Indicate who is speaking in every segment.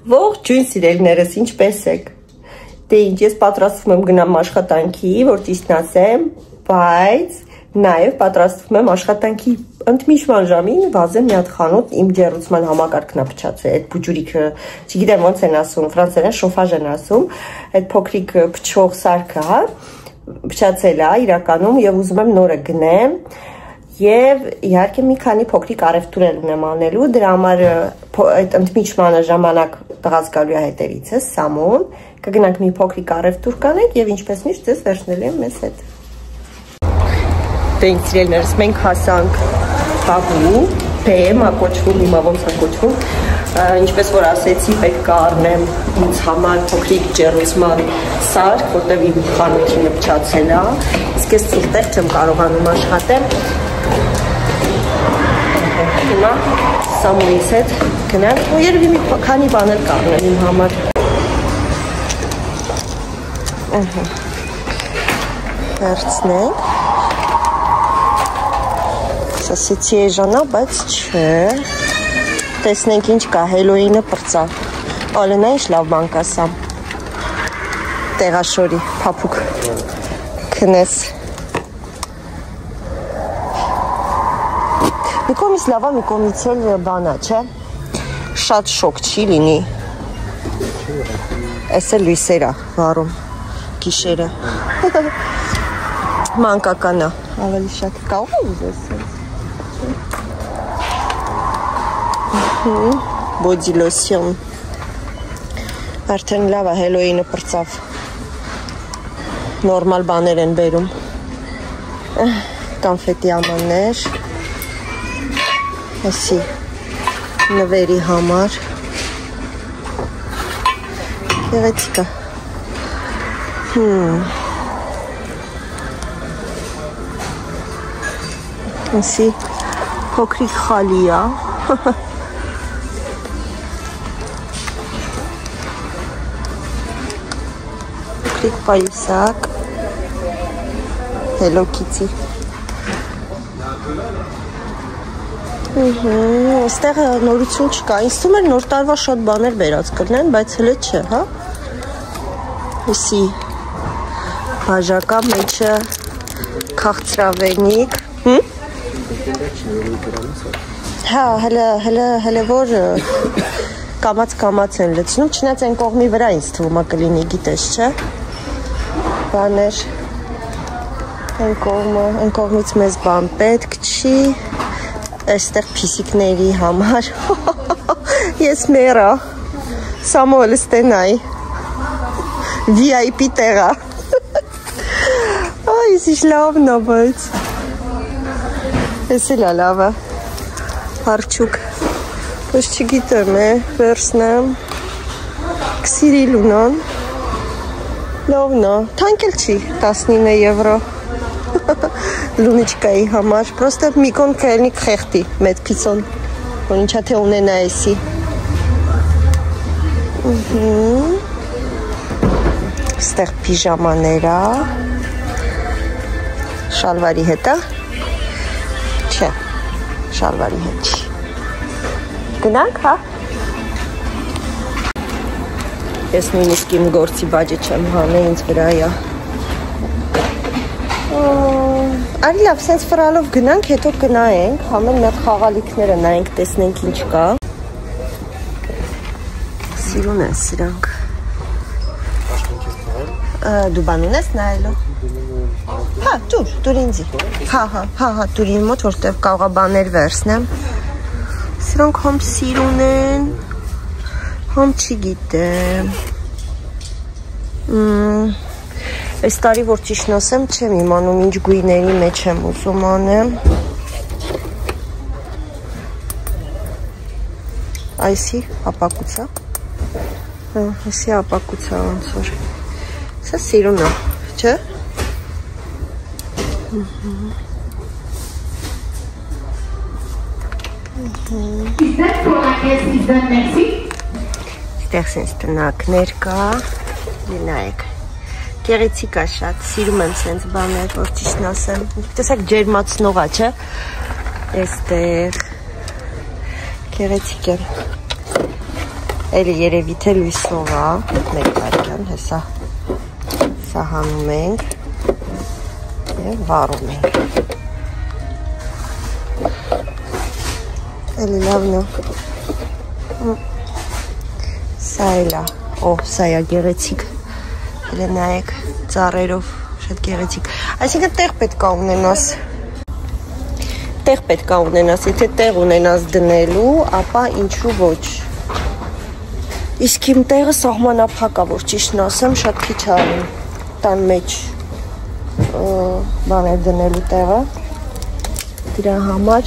Speaker 1: Ողջույն սիրելիներս, ինչպե՞ս եք։ Դե ինչ, ես պատրաստվում եմ գնամ աշխատանքի, որ ճիշտն ասեմ, բայց նաև պատրաստվում եմ աշխատանքի ընդմիջման ժամին վազեմ մի հատ խանութ իմ ջեռուցման համակարգն է փչացել, այդ բուջուրիկը, չգիտեմ ոնց են ասում, ֆրանսերեն շոֆաժ են ասում, այդ փոքրիկ փչող սարքը, հա, փչացել է իրականում եւ ուզում եմ նորը գնեմ։ Եվ իհարկե մի քանի փոքրիկ առևտուրեր ունեմ անելու, դրա համար այդ ընդմիջմանը ժամանակ տղաց գալու է հետևիցս, Սամոն, կգնանք մի փոքրիկ առևտուր կանենք եւ ինչպես միշտ ձեզ վերցնելու եմ մեզ հետ։ Դե ինձ սիրելիներս, մենք հասանք Բաբու, PM ակոչվում, հիմա ոնց է կոչվում, ինչպես որ ասեցի, պետք է առնեմ ինձ համար փոքրիկ ջեռուցման սարք, որտեղ իմ խանութինը փչացել է, իսկ ես ցուրտեղ չեմ կարողանում աշխատել։ Հիմա Սամոյից հետ գնանք, ու երևի մի քանի բաներ կառնեմ իմ համար։ Վերցնենք։ Ասացի էժանա, բայց չէ։ Տեսնենք ինչ կա, Հելոյինը պրծա։ Ալենա ինչ լավ բան կա Սամ։ Տեղաշորի, փափուկ քնես։ Մի կողմից լավ է, մի կողմից էլ բանա, չէ։ Շատ շոկ չի լինի։ Էս էլ լույսեր է վառում գիշերը։ Մանկական է, ավելի շատ կարող է ուզես։ Body lotion։ Արդեն լավ է, Հելոյինը պրծավ։ Նորմալ բաներ են բերում։ Կոնֆետի ամաններ։ Այսի նվերի համար։ Գեղեցիկ է։ Այսի փոքրիկ խալի է։ Փոքրիկ պայուսակ։ Hello Kitty։ Այստեղ նորություն չկա, ինձ թվում է նոր տարվա շատ բաներ բերած կլինեն, բայց հələ չէ, հա։ Ուսի բաժակա մեջը քաղցրավենիք։ Հա, հələ որ կամած են լցնում, չնայած այն կողմի վրա ինձ թվում է կլինի, գիտես, չէ։ Բաներ այն կողմից մեզ բան պետք չի, այստեղ փիսիկների համար, ես մերա, Սամոյել ստենայի, VIP տեղա, այս ինչ լավն է, բայց, ես էլ է լավը, հարչուկ, բայց չգիտեմ վերցնեմ, կսիրի լունան, լավն է, թանկ էլ չի, 19 եվրո, լունիչկայի համար, պրոստը միկոն կելնի կխեղտի, մետ պիցոն, որ ինչա թե ունենա էսի։ Ստեղ պիժամաներա, շալվարի հետա, չէ, շալվարի հետ չի։ Գնանք, հա։ Ես նույնիսկ իմ գործի բաջը չեմ հանե, ինձ վրա է։ Արի լավ, սենց վրալով գնանք, հետո կնայենք, համեն մեկ խաղալիքները նայենք, տեսնենք ինչ կա։ Սիրուն են սրանք։ Դու բան ունես նայելու։ Հա, դուր ինձի։ Հա, դուր իմ մոտ, որտև կարողա բաներ վերցնեմ։ Սրանք համ սիրուն են, համ չգիտեմ։ Այս տարի որ ճիշտն ասեմ, չեմ իմանում ինչ գույների մեջ եմ ուզում անեմ։ Այսի ապակուցա։ Այսի ապակուցա ոնց որ։ Սա սիրուն է, չէ՞։ Ստեղ սենց տնակներ կա, նայեք։ Գեղեցիկ է շատ, սիրում եմ սենց բաներ, որ ճիշտն ասեմ։ Տեսակ ջերմացնող է, չէ։ Այստեղ գեղեցիկ է։ Էլի երևի թե լույսով է, մեկ վայրկյան, հեսա սա հանում ենք և վառում ենք։ Էլի լավն է։ Սա էլ է, սա է գեղեցիկ, էլի նայեք ծառերով, շատ գեղեցիկ։ Այսինքն տեղ պետք է ունենաս, եթե տեղ ունենաս դնելու, ապա ինչու ոչ։ Իսկ իմ տեղը սահմանափակ է, որ ճիշտն ասեմ, շատ քիչ արին տան մեջ բաներ դնելու տեղը։ Դրա համար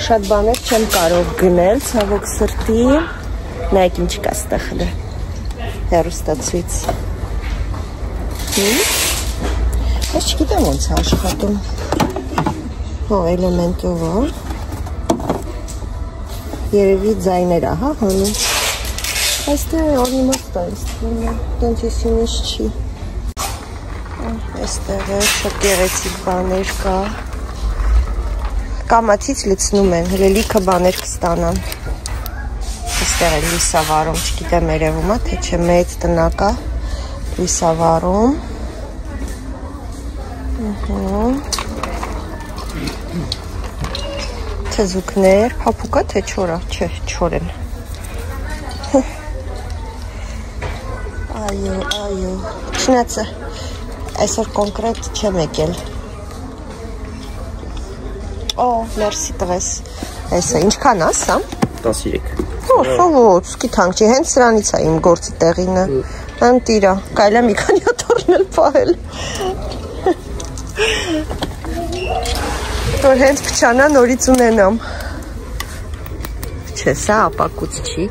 Speaker 1: շատ բաներ չեմ կարող գնել, ցավոք սրտի։ Նայեք ինչ կա ստեղ հլը հեռուստացույց։ Ես չգիտեմ ոնց է աշխատում։ Էլեմենտով է։ Երևի ձայներ է, հանում։ Այստեղ անիմաստ է, տենց ես ինձ չի։ Այստեղ է շատ գեղեցիկ բաներ կա։ Կամացից լցնում են, հլը լիքը բաներ կստանան։ Այստեղ է լույսավարում, չգիտեմ երևում է, թե չէ մեծ տնակ է, լույսավարում։ Թզուկներ, փափուկա թե չորա, չէ, չոր են։ Այո, չնացը, այսօր կոնկրետ չեմ եկել։ Մերսի տղես, այսը, ինչքան ասա?
Speaker 2: 13։
Speaker 1: Սովոց, գիտանք չի, հենց սրանից է իմ գործի տեղինը, անտիրա, կայլա մի քանի ատորնել պահել։ Որ հենց փչանա նորից ունենամ։ Չէ, սա ապակուց չի։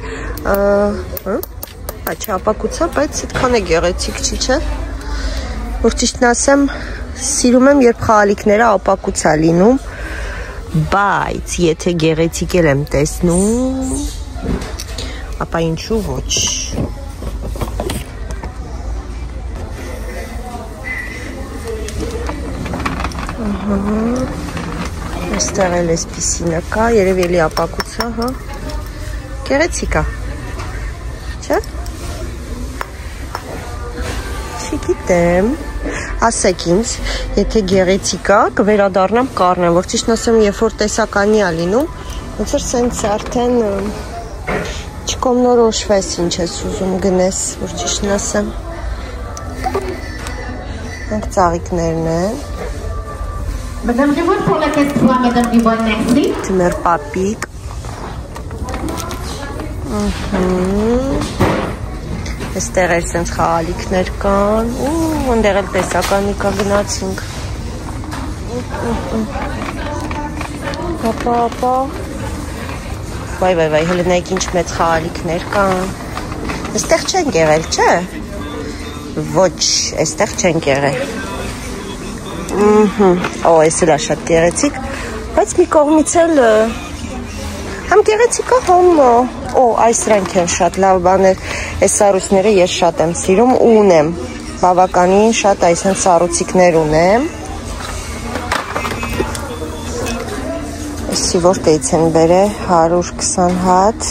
Speaker 1: Չէ, ապակուց է, բայց այդքան է գեղեցիկ չի, չէ։ Որ ճիշտն ասեմ, սիրում եմ, երբ խաղալիքները ապակուց է լինում, բայց եթե գեղեցիկ եմ տեսնում, ապա ինչու ոչ։ Այստեղ էլ էսպիսինը կա, երևի էլի ապակուցա, հա։ Գեղեցիկ է։ Չէ՞։ Չգիտեմ։ Ասեք ինձ, եթե գեղեցիկ է, կվերադառնամ կառնեմ, որ ճիշտն ասեմ, երբ որ տեսականի է լինում, ոնց որ սենց արդեն չկողմնորոշվես ինչ ես ուզում գնես, որ ճիշտն ասեմ։ Մենք ծաղիկներն են։
Speaker 3: Madame Dubois, pour la question à Madame Dubois, merci.
Speaker 1: Ձմեր պապիկ։ Այստեղ էլ սենց խաղալիքներ կան։ Ոնդեղ էլ տեսականի կա գնացինք։ Ապա։ Վայ, հելը նայք ինչ մեծ խաղալիքներ կան։ Այստեղ չեն եղել, չէ։ Ոչ, այստեղ չեն եղել։ Այս էլ է շատ գեղեցիկ, բայց մի կողմից էլ համ գեղեցիկ է, համ այս սրանք են շատ լավ բաներ, այս սառույցները ես շատ եմ սիրում ու ունեմ, բավականին շատ այս են սառույցիկներ ունեմ, այսի որտեղից են բերել 120 հատ,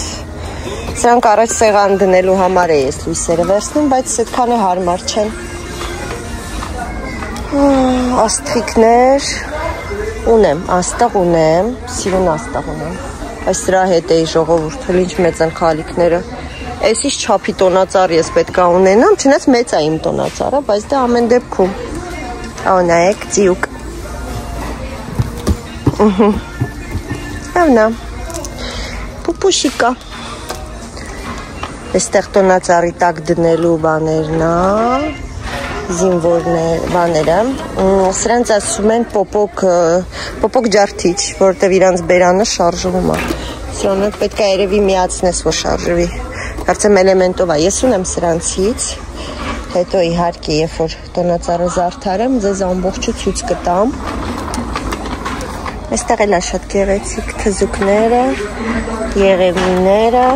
Speaker 1: սրանք առաջ սեղան դնելու համար է ես լույսերը վերցնում, բայց այդքան է հարմար չեն։ Աստղիկներ ունեմ, աստղ ունեմ, սիրուն աստղ ունեմ, այս սրա հետ էի ժողովուրդ, հել ինչ մեծ են խալիքները, այս իշ չապի տոնածար ես պետք է ունենամ, չնայած մեծ է իմ տոնածարը, բայց դա ամեն դեպքում, նայեք, ձիուկ, ավնա, պուպուշիկա, այստեղ տոնածարի տակ դնելու բաներն է, զինվորներ, բաները, սրանց ասում են պոպոկ ջարդիչ, որտև իրանց բերանը շարժվում է, սրանք պետք է երևի միացնես, որ շարժվի, կարծեմ էլեմենտով է, ես ունեմ սրանցից, հետո իհարկե, երբ որ տոնածառը զարդարեմ, ձեզ ամբողջը ցույց կտամ, այստեղ էլ է շատ գեղեցիկ թզուկները, եղևնիները,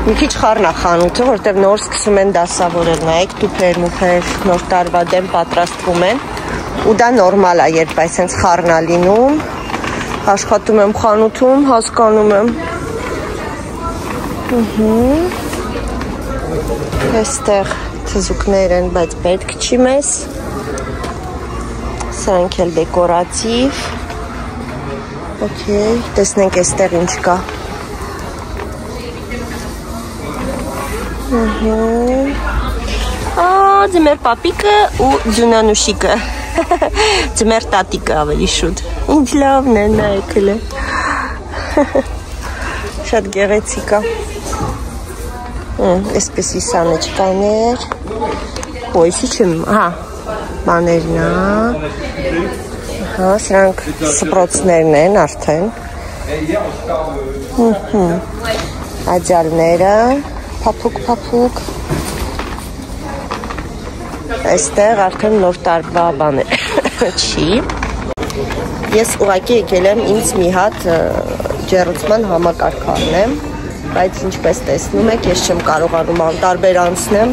Speaker 1: մի քիչ խառնա խանութը, որտեղ նոր սկսում են դասավորել, նայեք, տուփեր, մուփեր, նոր տարվա դեմ պատրաստվում են, ու դա նորմալ է, երբ այսենց խառնա լինում, աշխատում եմ խանութում, հասկանում եմ, Այստեղ թզուկներ են, բայց պետք չի մեզ։ Սրանք էլ դեկորատիվ։ Okay, տեսնենք այստեղ ինչ կա։ Ձմեր պապիկը ու ձունանուշիկը։ Ձմեր տատիկը ավելի շուտ։ Ինչ լավն է նայեք հլը։ Շատ գեղեցիկ է։ Այսպեսի սանեչկաներ։ Ոյսի չեմ, բաներն է։ Սրանք սպրոցներն են արդեն։ Աջալները, փափուկ։ Այստեղ արդեն նոր տարվա բաներ չի։ Ես ուղղակի եկել եմ ինձ մի հատ ջեռուցման համակարգ առնեմ, բայց ինչպես տեսնում եք, ես չեմ կարողանում անտարբեր անցնեմ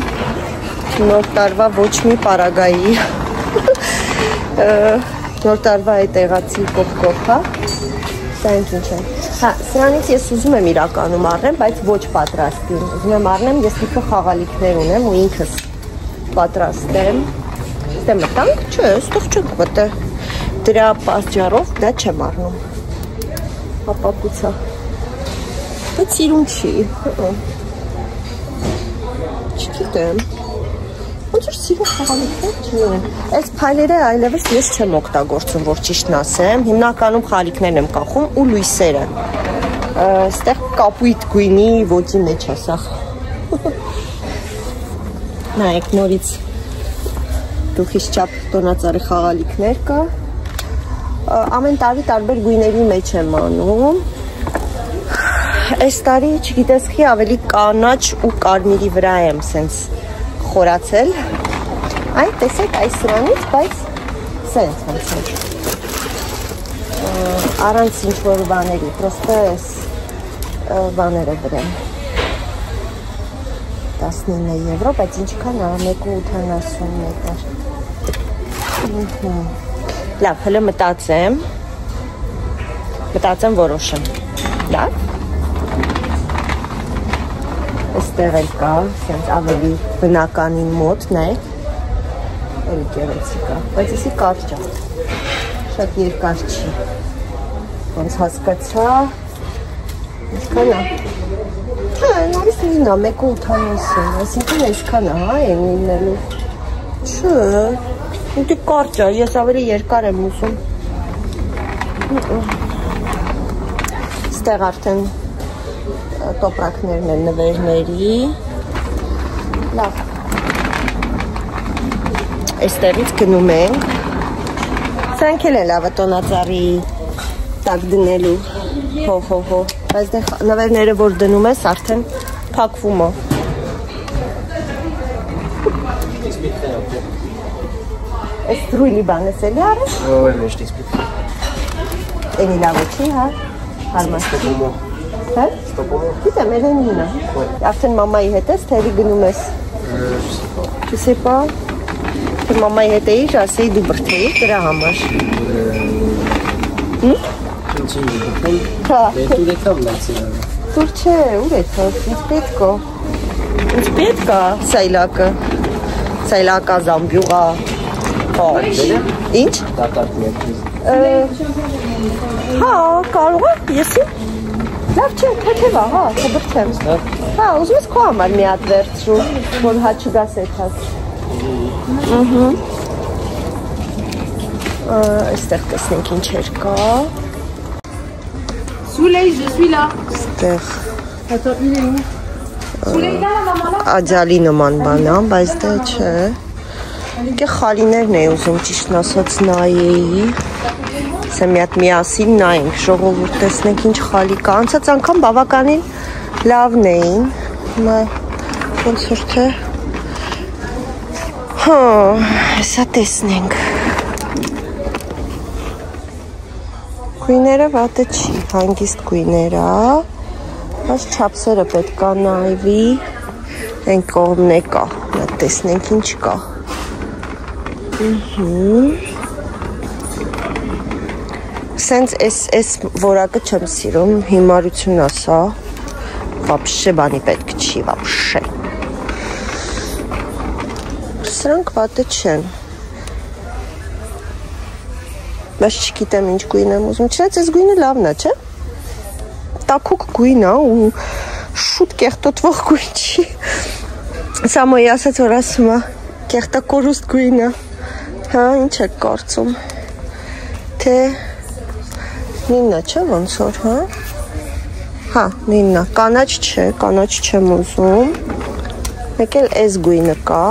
Speaker 1: նոր տարվա ոչ մի պարագայի նոր տարվա այդ տեղացի կողքով, սա ինչ է։ Սրանից ես ուզում եմ իրականում առնեմ, բայց ոչ պատրաստին։ Ուզում եմ առնեմ, ես լիքը խաղալիքներ ունեմ ու ինքս պատրաստեմ։ Դե մտանք, չէ, ստեղ չենք մտել։ Դրա պատճառով դա չեմ առնում։ Հապակուցա։ Բայց սիրուն չի։ Չգիտեմ։ Ոնց որ սիրուն խաղալիքներ չունեմ։ Այս փայլերը այլևս ես չեմ օգտագործում, որ ճիշտն ասեմ։ Հիմնականում խաղալիքներն եմ կախում ու լույսերը։ Այստեղ կապույտ գույնի ոճի մեջ է սա։ Նայեք նորից դուխից չափ տոնածառի խաղալիքներ կա։ Ամեն տարի տարբեր գույների մեջ եմ անում։ Այս տարի, չգիտես խի, ավելի կանաչ ու կարմիրի վրա եմ սենց խորացել։ Այ տեսեք այս սրանից, բայց սենց ոնց է։ Առանց ինչ-որ բաների, պրոստը այս բաները վրեմ։ 19 եվրո, բայց ինչքան է, 1.81։ Լավ, հլը մտածեմ որոշեմ։ Լավ։ Այստեղ էլ կա, սենց ավելի բնականին մոտ, նայեք։ Էլի գեղեցիկ է, բայց եսի կարճ է։ Շատ երկար չի։ Ոնց հասկացա։ Ինչքան է։ Նորից նույնն է, 1.80, այսինքն այսքան է, են լինելու։ Չէ, ինտի կարճ է, ես ավելի երկար եմ ուզում։ Ստեղ արդեն տոպրակներն են նվերների։ Լավ։ Այստեղից գնում ենք։ Սրանք էլ են լավը տոնածառի տակ դնելու։ Հո։ Բայց նվերները, որ դնում ես, արդեն փակվում է։ Այս դրույլի բան ես էլի արես։ Էնի լավը չի, հա։ Հարմաստ։ Հա։ Գիտեմ, երեն ինը։ Արդեն մամայի հետ ես, թե էլի գնում ես։ Չսեպա։ Թե մամայի հետ էիր, ասեի դու բրդեի, դրա համար։ Դուր չէ, ուր է թոս, ինձ պետք է սայլակը, սայլակա զամբյուղա, ինչ? Հա, կարող է, եսի, լավ չէ, թեթև է, հա, կբրդեմ, հա, ուզում ես քո համար մի հատ վերցրու, որ հա չգաս էթաս, այստեղ տեսնենք ինչեր կա,
Speaker 3: Souley, je suis là.
Speaker 1: Այստեղ
Speaker 3: Attends, il est où? Souley, là, la maman là?
Speaker 1: Աջալի նման բան է, բայց դա չէ։ Ինքը խալիներն էի ուզում ճիշտն ասած նայեի։ Սա մի հատ միասին նայենք, ժողովուրդ տեսնենք ինչ խալի կա։ Անցած անգամ բավականին լավն էին։ Հիմա ոնց որ թե հա, սա տեսնենք։ Գույները վատը չի, հանգիստ գույներ է, բայց չափսերը պետք է նայվի, այն կողմն է կա, տեսնենք ինչ կա։ Սենց այս որակը չեմ սիրում, հիմարություն է սա, Вообще բանի պետք չի, вообще։ Սրանք վատը չեն։ Բայց չգիտեմ ինչ գույն եմ ուզում։ Չնայած այս գույնը լավն է, չէ՞։ Տաքուկ գույն է ու շուտ կեղտոտվող գույն չի։ Սամոյի ասաց, որ ասում է կեղտակորուստ գույն է։ Հա, ինչ եք կարծում։ Թե նիննա չէ ոնց որ, հա։ Հա, նիննա, կանաչ չէ, կանաչ չեմ ուզում։ Մեկ էլ այս գույնը կա։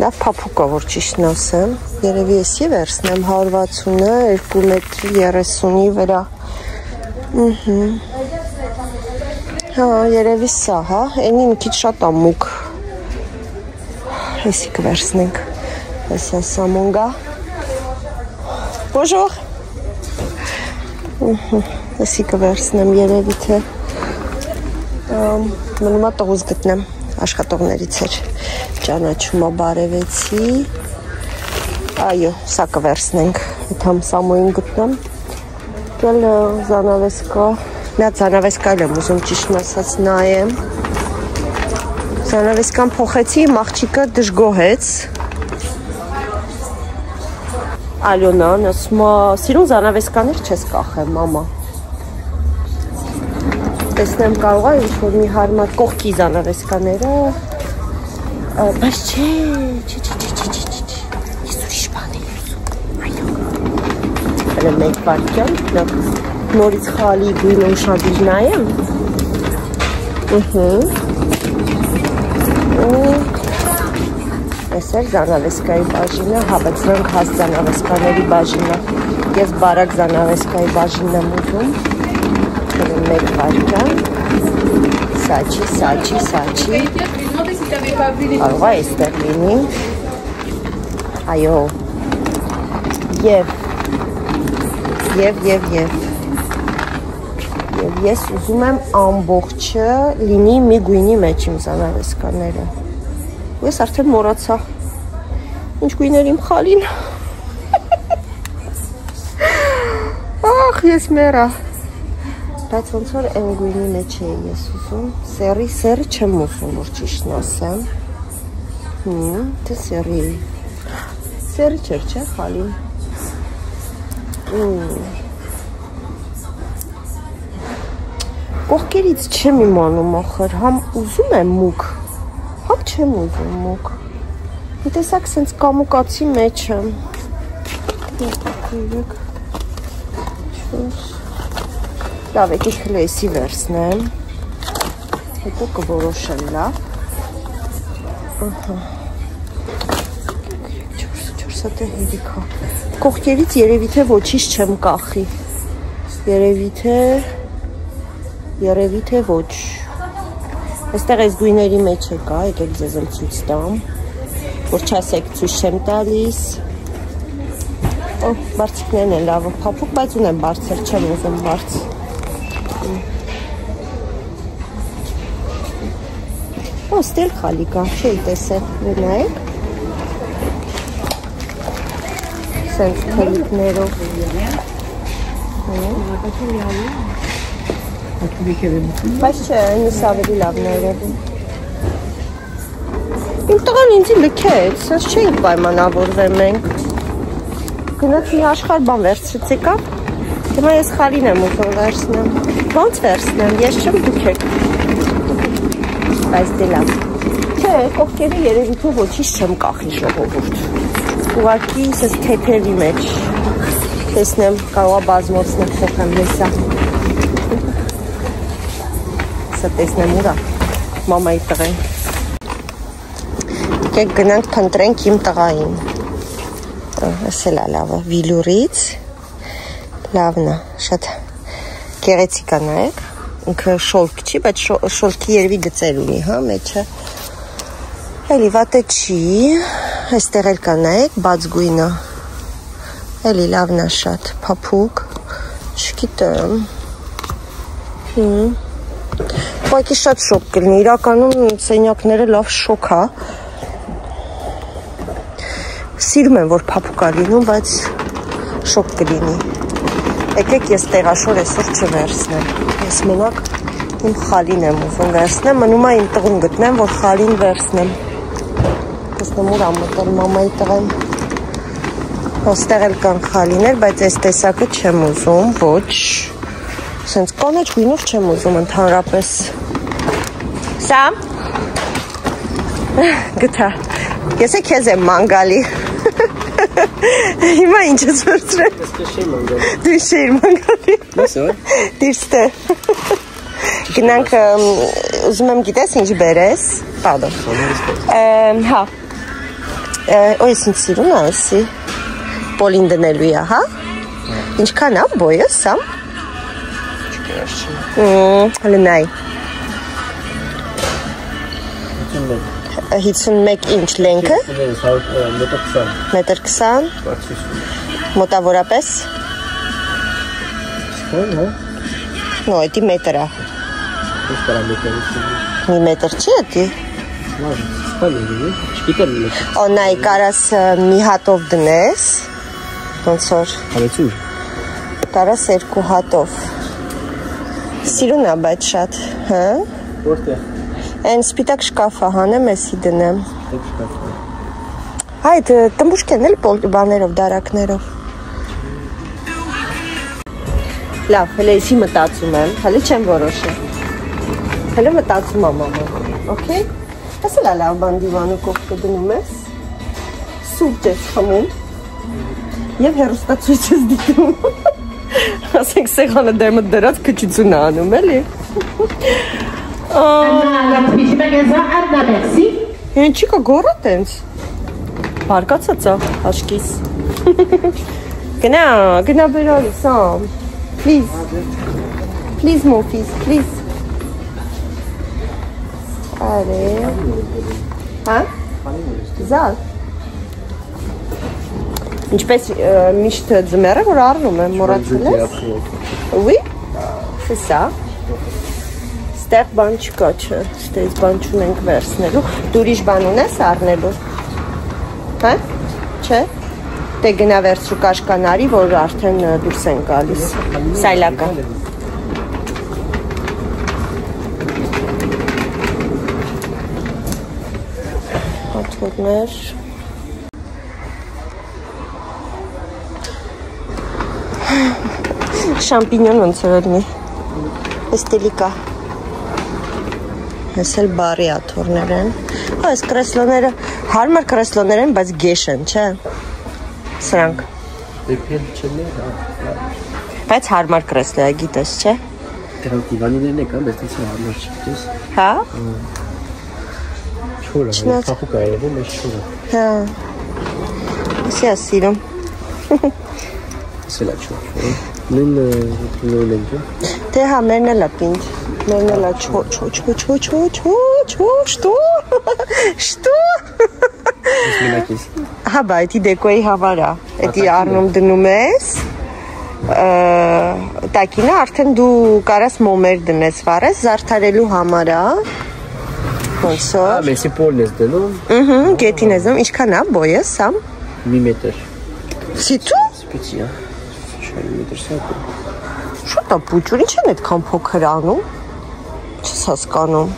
Speaker 1: Լավ փափուկ է, որ ճիշտն ասեմ։ Երևի էսի վերցնեմ 160-ը 2 մետր 30-ի վրա։ Հա, երևի սա, հա, էնի մի քիչ շատ է մուկ։ Էսի կվերցնենք։ Էսա սամոնգա։ Bonjour։ Էսի կվերցնեմ երևի թե մնում է տղուզ գտնեմ աշխատողներից էր ճանաչում բարևեցի այո սա կվերցնենք այդ համ սամոյին գտնեմ կել զանավեսկա նա զանավեսկա եմ ուզում ճիշտն ասած նայեմ զանավեսկան փոխեցի մաղջիկը դժգոհեց Ալյոնան ասում է սիրուն զանավեսկաներ չես կախեմ մամա տեսնեմ կարող է ինչ-որ մի հարմար կողքի զանավեսկաները, բայց չէ, ես ուրիշ բան եմ ուզում, այո, հələ մեկ վարկյան, նորից խալի գույնը ուշադիր նայեմ, ես էր զանավեսկայի բաժինը, հա, բայց նրանք հաս զանավեսկաների բաժինը, ես բարակ զանավեսկայի բաժինն եմ ուզում, մեկ վարկյան, սաչի, կարող է էստեղ լինի, այո, և ես ուզում եմ ամբողջը լինի մի գույնի մեջ իմ զանավեսկաները, ես արդեն մորացա, ինչ գույներ իմ խալին, ախ, ես մերա, բայց ոնց որ այն գույնի մեջ էի ես ուզում, սերի չեմ ուզում, որ ճիշտն ասեմ, թե սերի չէր, չէ, խալին, կողքերից չեմ իմանում ախր, համ ուզում եմ մուկ, համ չեմ ուզում մուկ, մի տեսակ սենց կամուկացի մեջ եմ, լավ, եկի խլեսի վերցնեմ, հետո կորոշեմ լավ, չորսատը հերիքա, կողքերից երևի թե ոչիշ չեմ կախի, երևի թե ոչ, այստեղ այս գույների մեջ է կա, եկեք ձեզ եմ ցույց տամ, որ չասեք ցույց չեմ տալիս, բարձիկներն են լավը փափուկ, բայց ունեմ բարձր, չեմ ուզում բարձ, ստել խալի կա, չէի տեսել, նայեք, սենց թելիքներով, բայց չէ, այնիս ավելի լավները, իմ տղան ինձի լքեց, սենց չէինք պայմանավորվել մենք, գնաց մի աշխար բան վերցրեցի կա, հիմա ես խալին եմ ուզում վերցնեմ, ոնց վերցնեմ, ես չեմ դուք եք, բայց դե լավ, չէ, կողքերի երևի թե ոչիշ չեմ կախի ժողովուրդ, ուղղակի սես թեթևի մեջ, տեսնեմ, կարող է բազմոցնեմ փոխեմ հեսա, սա տեսնեմ ուրա, մամայի տղեն, եկեք գնանք փնտրենք իմ տղային, այս էլ է լավը, վիլուրից, լավն է, շատ գեղեցիկ է նայեք, ինքը շոլք չի, բայց շոլքի երևի գծեր ունի, հա, մեջը, էլի վատը չի, այստեղ էլ կա նայեք, բաց գույնը, էլի լավն է շատ, փափուկ, չգիտեմ, ուղղակի շատ շոկ կլինի, իրականում սենյակները լավ շոկ է, սիրում եմ, որ փափուկ է լինում, բայց շոկ կլինի, Եկեք ես տեղաշոր այսօր չվերցնեմ։ Ես մենակ իմ խալին եմ ուզում վերցնեմ, մնում է իմ տղուն գտնեմ, որ խալին վերցնեմ։ Տեսնեմ ուր ամտել մամայի տղան։ Ոստեղ էլ կան խալիներ, բայց այս տեսակը չեմ ուզում, ոչ։ Սենց կանաչ գույնով չեմ ուզում ընդհանրապես։ Սա։ Գտա։ Ես է քեզ եմ մանգալի։ Հիմա ինչ ես վերցրել։ Դու շեյր մանգալի։ Դիրստե։ Գնանք ուզում եմ գիտես ինչ բերես։ Պարդոն։ Հա։ Այս ինչ սիրուն է այսի։ Պոլին դնելու է, հա։ Ինչքան է բոյը, սա։ Հլնայ 51 ինչ լենքը մետր 20 մոտավորապես նո, էդի մետր է մի մետր չի էդի նայ կարաս մի հատով դնես ոնց որ կարաս 2 հատով Սիրուն է բայց շատ, հա? Որտեղ? Այն սպիտակ շկաֆը հանեմ, էսի դնեմ։ Այդ տմբուշկեն էլ բաներով, դարակներով։ Լավ, հələ էսի մտածում եմ, հələ չեմ որոշել։ Հələ մտածում եմ մաման, օքեյ։ Ասել է լավ բան դիվանու կողքը դնում ես, սուրճ ես խմում և հեռուստացույց ես դիտում։ Ասենք սեղանը դեմդ դրած քչություն է անում, էլի։ Ինչի կա գոռա տենց։ Բարկացած է աշկիս։ Գնա բերալի, Սամ։ Please. Please, Mofis, please. Արե։ Հա? Զալ։ Ինչպես միշտ ձմեռը, որ առնում եմ, մորացել ես։ Oui, c'est ça։ Ստեղ բան չկա, չէ, ստեղից բան չունենք վերցնելու։ Դու ուրիշ բան ունես առնելու։ Հա? Չէ։ Դե գնա վերցրու կաշկանարի, որ արդեն դուրս են գալիս։ Սայլակա։ Հատվորներ։ Շամպինյոն ոնց որ լինի։ Այս տելիկա։ Այս էլ բարի աթոռներ են։ Այս կրեսլոները հարմար կրեսլոներ են, բայց գեշ են, չէ։ Սրանք։ Բայց հարմար կրեսլո է, գիտես, չէ։
Speaker 2: Դրանք դիվանիներն է կան, բայց դից հարմար չգիտես։
Speaker 1: Հա։
Speaker 2: Չորը, փախուկ է երևում, մեծ չորը։
Speaker 1: Հա։ Եսի է սիրում։
Speaker 2: Սելա չոր։ Նույն ենք։
Speaker 1: Դե հա, մերն էլ է պինդ։ Մերն էլ է Շտո։ Հա, բա, էդի դեկոյի համար է։ Էդի առնում դնում ես։ Տակինը արդեն դու կարաս մոմեր դնես վարես, զարդարելու համար է։ Ոնց որ։
Speaker 2: Մեսի պոլն ես դնում։
Speaker 1: Գետին ես դնում, ինչքան է բոյը, Սամ։
Speaker 2: Մի մետր։
Speaker 1: Սիթու։
Speaker 2: Սպեցիա։ Մետր սակը։
Speaker 1: Շուտ է պուճուր, ինչ են այդքան փոքր անում։ Չես հասկանում։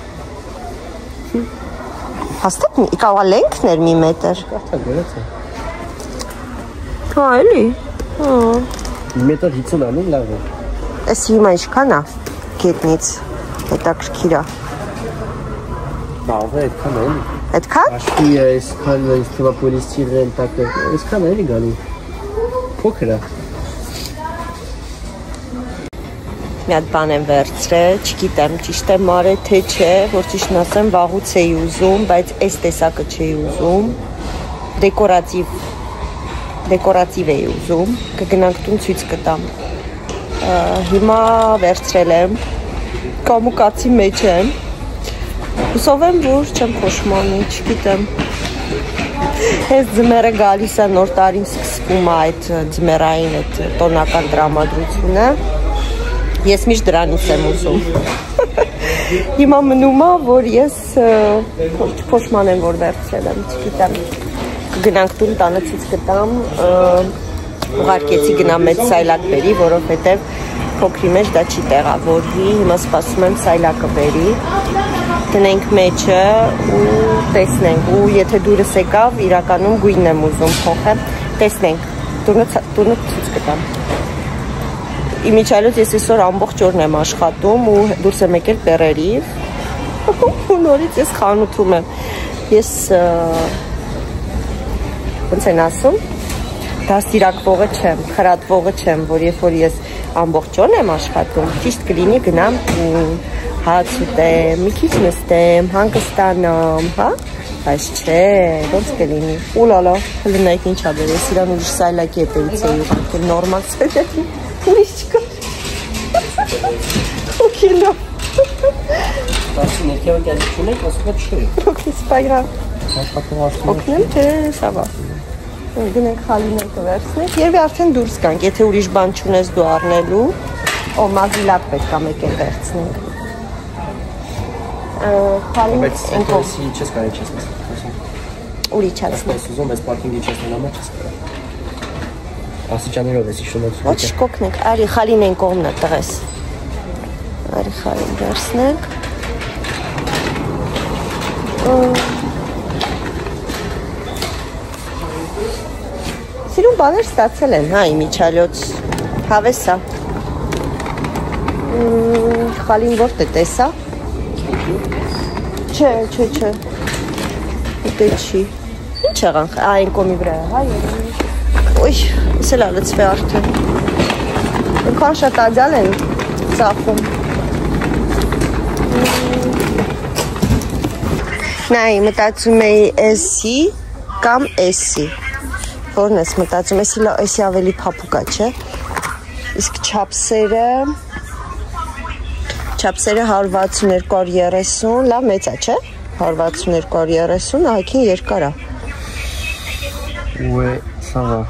Speaker 1: Հաստատ կարող է լենքներ մի մետր։
Speaker 2: Կարդա գրած է։
Speaker 1: Հա, էլի։
Speaker 2: Մետր 50 անում լավ է։
Speaker 1: Էս հիմա ինչքան է գետնից։ Հետաքրքիր է։
Speaker 2: Բավը այդքան է։
Speaker 1: Այդքան։
Speaker 2: Աշկի է, այսքան է, պոլիստիրեն, տակը։ Այսքան է էլի գալի։ Փոքր է։
Speaker 1: Մի հատ բան եմ վերցրել, չգիտեմ ճիշտ եմ արել թե չէ, որ ճիշտն ասեմ վաղուց էի ուզում, բայց այս տեսակը չէի ուզում, դեկորատիվ էի ուզում, կգնանք տուն ցույց կտամ, հիմա վերցրել եմ, կամուկացի մեջ եմ, հուսով եմ, որ չեմ խոշմանի, չգիտեմ, հենց ձմերը գալիս է նոր տարին սկսվում է այդ ձմերային այդ տոնական տրամադրությունը, Ես միշտ դրանից եմ ուզում։ Հիմա մնում է, որ ես չփոշմանեմ, որ վերցրել եմ, չգիտեմ։ Կգնանք տուն տանը ցույց կտամ, ուղարկեցի գնամ մեծ սայլակ բերի, որովհետև փոքրի մեջ դա չի տեղավորվի, հիմա սպասում եմ սայլակը բերի, դնենք մեջը ու տեսնենք, ու եթե դուրս եկավ, իրականում գույնն եմ ուզում փոխեմ, տեսնենք, տունը ցույց կտամ։ Իմիջիայլոց ես այսօր ամբողջ օրն եմ աշխատում ու դուրս եմ եկել բեռերիվ, ու նորից ես խանութում եմ, ես ոնց են ասում, դաստիարակվողը չեմ, խրատվողը չեմ, որ երբ որ ես ամբողջ օրն եմ աշխատում, ճիշտ կլինի գնամ հաց ուտեմ, մի քիչ նստեմ, հանգստանամ, հա? Բայց չէ, ոնց կլինի։ Ուլալա, հլնայք ինչ աբեր, ես իրան ուրիշ սայլակի հետևից էի ուղարկել, նորմալ սայլակի, ուրիշ չկար։ Okay, լավ։
Speaker 2: Ասում եք, եղեք այդ չունեք, ասում եք չէ։
Speaker 1: Okay, սպայրա։ Օգնեմ, թե սավա։ Գնենք խալիներ կվերցնենք, երևի արդեն դուրս կանք, եթե ուրիշ բան չունես դու առնելու, մազիլակ պետք է մեկ էլ վերցնենք։
Speaker 2: Բայց այնքոսի չես կարի չես մեզ։
Speaker 1: Ուրի չացնեմ։
Speaker 2: Ես ուզում ես պարկինգի չես նամա չես կարի։ Ասիճաներով ես իշում ես։
Speaker 1: Ոչ կոքնենք, արի խալին են կողմնա տղես։ Արի խալին վերցնենք։ Սիրուն բաներ ստացել են, հա, իմիջալոց, հավեսա։ Խալին որտ է տեսա։ Չէ, դե չի։ Ինչ եղան, այն կոմի վրա է, հա, ոյ, ես էլ ալեցվե արդեն։ Ինքան շատ ադյալ են ծախում։ Նայ, մտածում էի էսի կամ էսի։ Որն ես մտածում, էսի ավելի փափուկա, չէ։ Իսկ չապսերը 162-130, լավ մեծ է, չէ։ 162-130, ահագին երկար է։
Speaker 2: Ուե, սավա։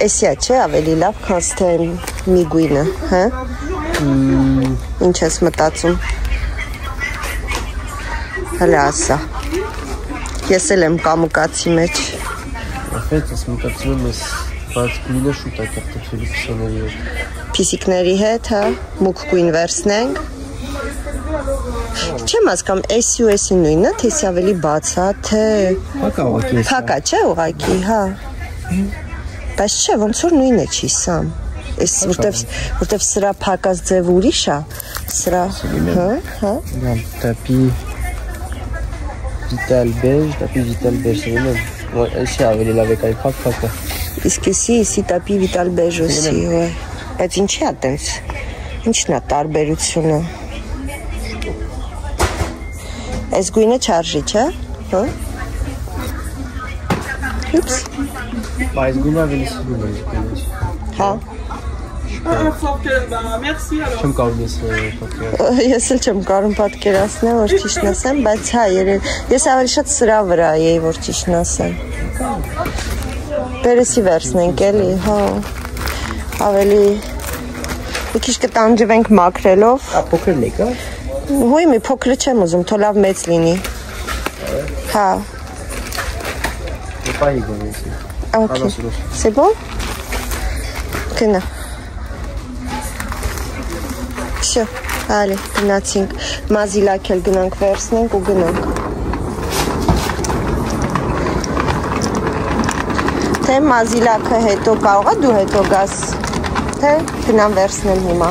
Speaker 1: Էսիա չէ, ավելի լավ, քան թե մի գույնը, հա։ Ինչ ես մտածում։ Հələ ասա։ Ես էլ եմ կամուկացի մեջ։
Speaker 2: Ախետ, ես մտածում եմ ես բայց գույնը շուտ է կեղտոքելի պիսոների հետ։
Speaker 1: Պիսիկների հետ, հա, մուկ գույն վերցնենք։ Չեմ ասկամ, էսի ու էսի նույնը, թե էսի ավելի բաց, հա, թե… Փակա, չէ ուղակի, հա։ Բայց չէ, ոնց որ նույնը չի սամ։ Որտև սրա փակած ձև ուրիշ է, սրա, հա։
Speaker 2: Տապի վիտալ բեժ սրում եմ, էսի ավելի լավ է կայ փակա։
Speaker 1: Իսկ էսի տապի վիտալ բեժոսի, ոյ։ Բայց ինչի է տենց, ինչն է տարբերությունը։ Այս գույնը չարժի, չէ, հա։ Ուպս։
Speaker 2: Այս գույնը ավելի սիրում եմ գույնից։
Speaker 1: Հա։
Speaker 2: Չեմ կարում ես պատկերացնել։
Speaker 1: Ես էլ չեմ կարում պատկերացնել, որ ճիշտն ասեմ, բայց հա, ես ավելի շատ սրա վրա էի, որ ճիշտն ասեմ։ Բերեսի վերցնենք էլի, հա։ Ավելի մի քիչ կտանջվենք մաքրելով։
Speaker 2: Փոքրն է կա։
Speaker 1: Հույ մի փոքրը չեմ ուզում, թող լավ մեծ լինի։ Հա։
Speaker 2: Պայի գոնեսի։
Speaker 1: Okay. C'est bon? Գնա։ Всё, allez, գնացինք։ Մազիլակ էլ գնանք վերցնենք ու գնանք։ Թե մազիլակը հետո կարող է դու հետո գաս, թե գնամ վերցնեմ հիմա։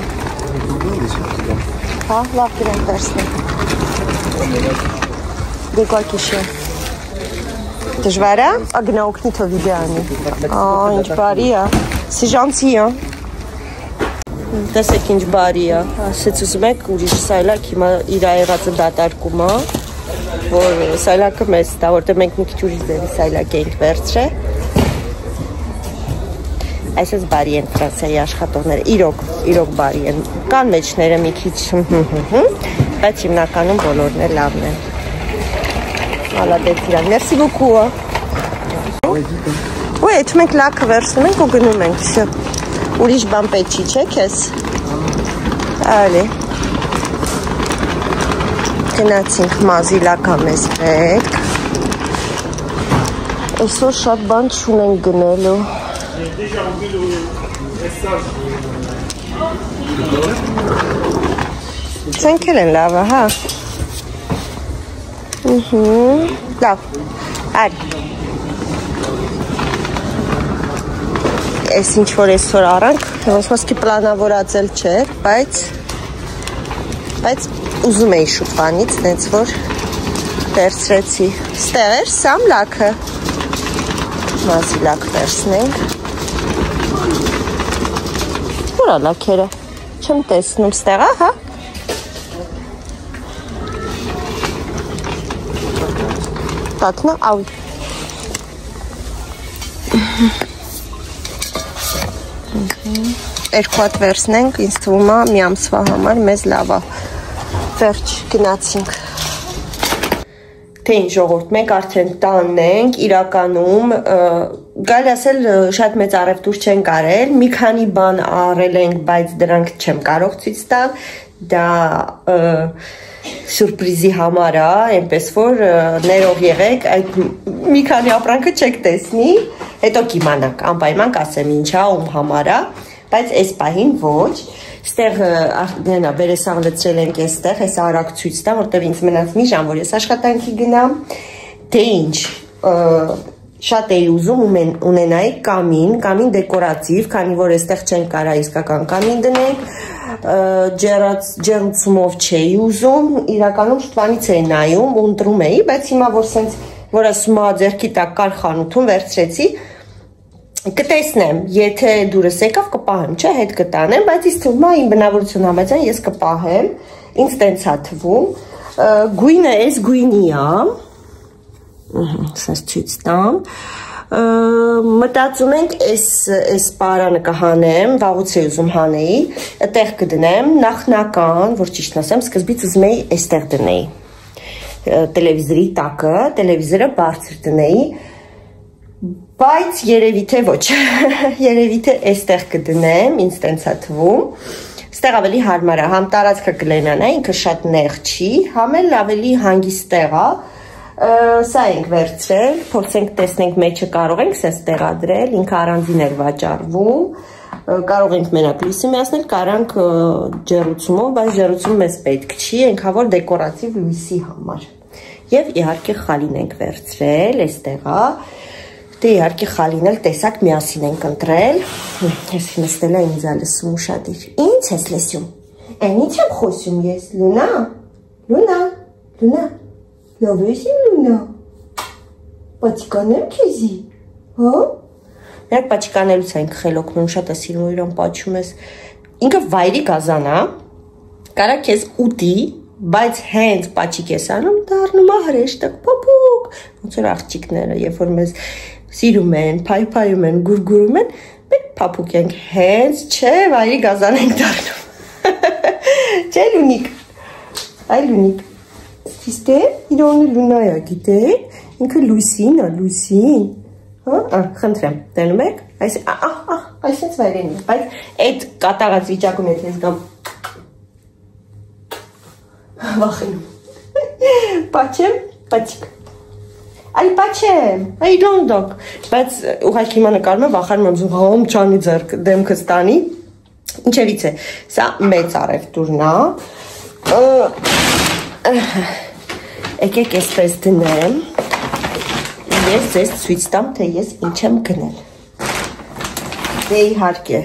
Speaker 1: Հա, լավ գնանք վերցնենք։ Դեկոյքիշը։ Դժվար է, գնա օգնի թո վիդեո անի։ Ինչ բարի է։ C'est gentil, hein։ Տեսեք ինչ բարի է։ Ասեց ուզում եք ուրիշ սայլակ հիմա իր եղածը դատարկում է, որ սայլակը մեծ է, որտեղ մենք մի քիչ ուրիշ ձևի սայլակ էինք վերցրել։ Այսպես բարի են Ֆրանսիայի աշխատողները, իրոք բարի են։ Կան մեջները մի քիչ, բայց հիմնականում բոլորն էլ լավն են։ Молодец, Իրան, merci beaucoup։ Ու այդ մենք լաքը վերցնում ենք ու գնում ենք, всё։ Ուրիշ բան պետք չի, չէ՞ քեզ։ Ալի։ Գնացինք մազիլակա մեզ պետք։ Այսօր շատ բան չունենք գնելու։ Ցանկել են լավ, հա։ Լավ, արի։ Այս ինչ-որ այսօր առանք, ոնց ոսկի պլանավորած էլ չէր, բայց ուզում էի շուտվանից, նենց որ վերցրեցի։ Ստեղ էր սամ լաքը։ Մազի լակ վերցնենք։ Որա լաքերը, չեմ տեսնում ստեղա, հա։ Տատնա, ավի։ Երկու հատ վերցնենք, ինձ թվում է մի ամսվա համար մեզ լավ է։ Վերջ գնացինք։ Թե ինչ ժողովուրդ, մենք արդեն տանն ենք, իրականում գալ ասել շատ մեծ առևտուր չենք արել, մի քանի բան արել ենք, բայց դրանք չեմ կարող ցույց տալ, դա սուրպրիզի համար է, այնպես որ ներող եղեք, այդ մի քանի ապրանքը չեք տեսնի, հետո կիմանաք, անպայման կասեմ ինչա, ում համար է, բայց այս պահին ոչ, ստեղ նենա բերեսաղ լծրել ենք այստեղ, այս արագ ցույց տա, որտեղ ինձ մնաց մի ժամ, որ ես աշխատանքի գնամ, թե ինչ, շատ էի ուզում ունենայի կամին դեկորատիվ, քանի որ այստեղ չենք կարա իսկական կամին դնենք, ջեռուցումով չէի ուզում, իրականում շուտվանից էի նայում, ունտրում էի, բայց հիմա որ սենց, որ ասում է ձեռքի տակ կար խանութում վերցրեցի, կտեսնեմ, եթե դուրս եկավ կպահեմ, չէ, հետ կտանեմ, բայց ինձ թվում է իմ բնավորություն համաձայն ես կպահեմ, ինձ տենց է թվում, գույնը այս գույնի է, սենց ցույց տամ, մտածում ենք այս պարանը կհանեմ, վաղուց էի ուզում հանեի, այդտեղ կդնեմ, նախնական, որ ճիշտն ասեմ, սկզբից ուզում էի այստեղ դնեի, տելևիզորի տակը, տելևիզորը բարձր դնեի, բայց երևի թե ոչ, երևի թե այստեղ կդնեմ, ինձ տենց է թվում, ստեղ ավելի հարմար է, համ տարածքը կլենան է, ինքը շատ նեղ չի, համ էլ ավելի հանգիստ տեղ է, սա ենք վերցրել, փորձենք տեսնենք մեջը կարող ենք սենց տեղադրել, ինքը առանձին էր վաճառվում, կարող ենք մենակ լույսի միացնել, կարանք ջեռուցումով, բայց ջեռուցում մեզ պետք չի, ենքավոր դեկորատիվ լույսի համար, և իհարկե խալին ենք վերցրել, այստեղ է, դե իհարկե խալին էլ տեսակ միասին ենք ընտրել, ես նստել է ինձ է լսում ուշադիր, ինչ ես լսում, այն ինչ եմ խոսում ես, լունա, լավ ես իմ լունա, պաչկանեմ քեզի, հա, նրանք պաչկանելուց ենք խելոքնում, շատ է սիրում իրան պաչում ես, ինքը վայրի գազան է, կարա քեզ ուտի, բայց հենց պաչիկ ես անում, դառնում է հրեշտակ, պապուկ, ոնց որ աղջիկները, երբ որ մեզ սիրում են, փայփայում են, գուրգուրում են, մենք փափուկ ենք, հենց չէ, վայրի գազան ենք դառնում։ Չէ լունիկ, այ լունիկ, ճիշտ է, իրոնը լունա է, գիտեք, ինքը լույսին է, լույսին, խնդրեմ, տենում եք, այսենց վայրեն է, բայց այդ կատաղած վիճակում հետ ես գամ, վախենում, պաչեմ, պաչիկ, այ պաչեմ, այ լոնդոք, բայց ուղղակի հիմա նկարում եմ, վախանում եմ զում համ չանի ձեռք դեմքս տանի, ինչևից է, սա մեծ առևտուրն է, եկեք այսպես դնեմ, ես ձեզ ցույց տամ, թե ես ինչ եմ գնել, դե իհարկե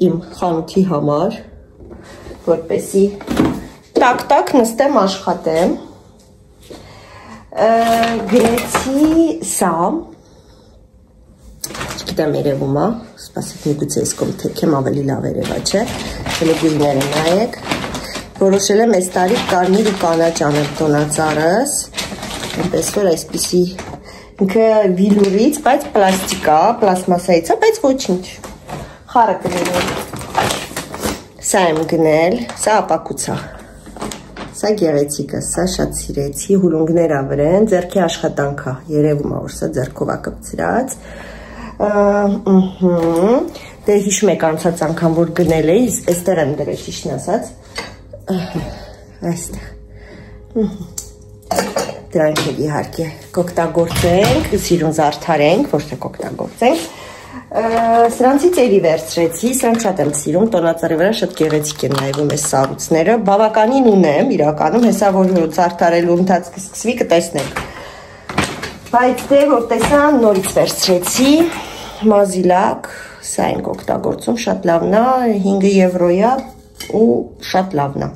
Speaker 1: իմ խանութի համար, որպեսի տակ-տակ նստեմ աշխատեմ, գրեցի սա, չգիտեմ երևում է, սպասեք մի գուցե ես կոմ թեքեմ ավելի լավ երևա չէ, հելի գույները նայեք, որոշել եմ այս տարի կարմիր ու կանաչ անեմ տոնածառս, այնպես որ այսպիսի ինքը վիլուրից, բայց պլաստիկա, պլաստմասայից է, բայց ոչինչ, խառը կներում, սա եմ գնել, սա ապակուց է, սա գեղեցիկը, սա շատ սիրեցի, հուլունգներ ավրեն, ձերքի աշխատանք է, երևում է, որ սա ձերքով է կպցրած, դե հիշում եք անցած անգամ, որ գնել էի, այստեղ եմ դրել ճիշտն ասած, այստեղ, Դրանք էլ իհարկե կօգտագործենք, սիրուն զարդարենք, ոչ թե կօգտագործենք։ Սրանցից էլի վերցրեցի, սրանք շատ եմ սիրում, տոնածառի վրա շատ գեղեցիկ են նայվում այս սառույցները, բավականին ունեմ, իրականում, հեսա որ զարդարելու ընթացքը սկսվի կտեսնենք։ Բայց դե որ տեսա, նորից վերցրեցի, մազիլակ, սա ենք օգտագործում, շատ լավն է, 5 եվրոյա ու շատ լավն է։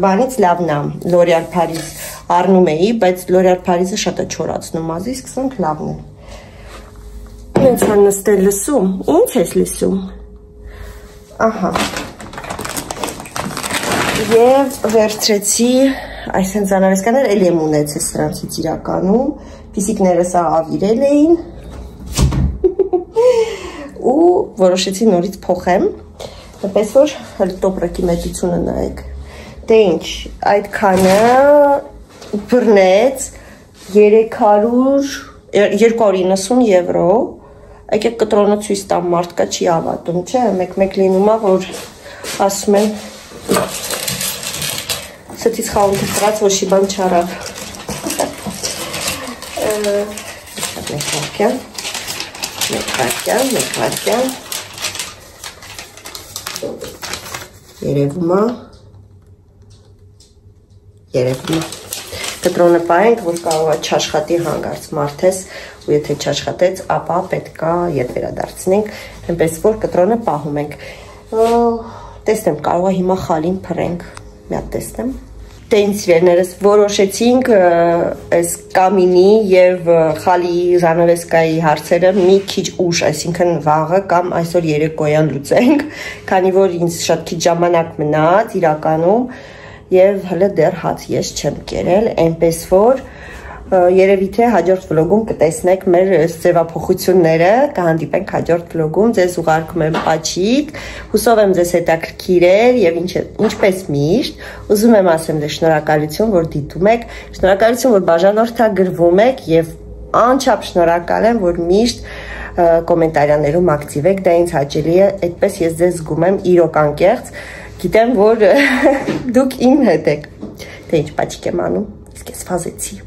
Speaker 1: Բանից լավն է, L'Oréal Paris առնում էի, բայց L'Oréal Paris-ը շատ է չորացնում մազի, սկսենք լավն է։ Ինձ հան նստել լսում, ինձ ես լսում։ Ահա։ Եվ վերցրեցի, այսեն զանավեսկաներ, էլ եմ ունեցել սրանցից իրականում, պիսիկները սա ավիրել էին, ու որոշեցի նորից փոխեմ, նպես որ հəl տոպրակի մեծությունը նայեք։ Դե ինչ, այդ քանը բռնեց 290 եվրո, եկեք կտրոնը ցույց տամ, մարդկա չի ավատում, չէ, մեկ լինում է, որ ասում են սթից խաղում թրած, որ շի բան չարավ։ Մեկ վարկյան, երևում է, կտրոնը պայենք, որ կարող է չաշխատի հանգարց մարդես, ու եթե չաշխատեց, ապա պետքա ետ վերադարձնենք, այնպես որ կտրոնը պահում ենք։ Տեսնեմ, կարող է հիմա խալին փռենք, մի հատ տեսնեմ։ Դե ինձ սիրելիներս, որոշեցինք այս կամինի և խալի զանավեսկայի հարցերը մի քիչ ուշ, այսինքն վաղը կամ այսօր երեկոյան լուծենք, քանի որ ինձ շատ քիչ ժամանակ մնաց իրականում և հլը դեռ հաց ես չեմ կերել, այնպես որ երևի թե հաջորդ վլոգում կտեսնեք մեր ձևափոխությունները, կհանդիպենք հաջորդ վլոգում, ձեզ ուղարկում եմ պաչիկ, հուսով եմ ձեզ հետաքրքիրել և ինչպես միշտ, ուզում եմ ասեմ դե շնորհակալություն, որ դիտում եք, շնորհակալություն, որ բաժանորդագրվում եք և անչափ շնորհակալ եմ, որ միշտ կոմենտարիաներում ակտիվ եք, դա ինձ հաճելի է, այդպես ես ձեզ զգում եմ իրոք անկեղծ, գիտեմ, որ դուք իմ հետ եք, դե ինչ պաչիկ եմ անում, իսկ ես վազեցի։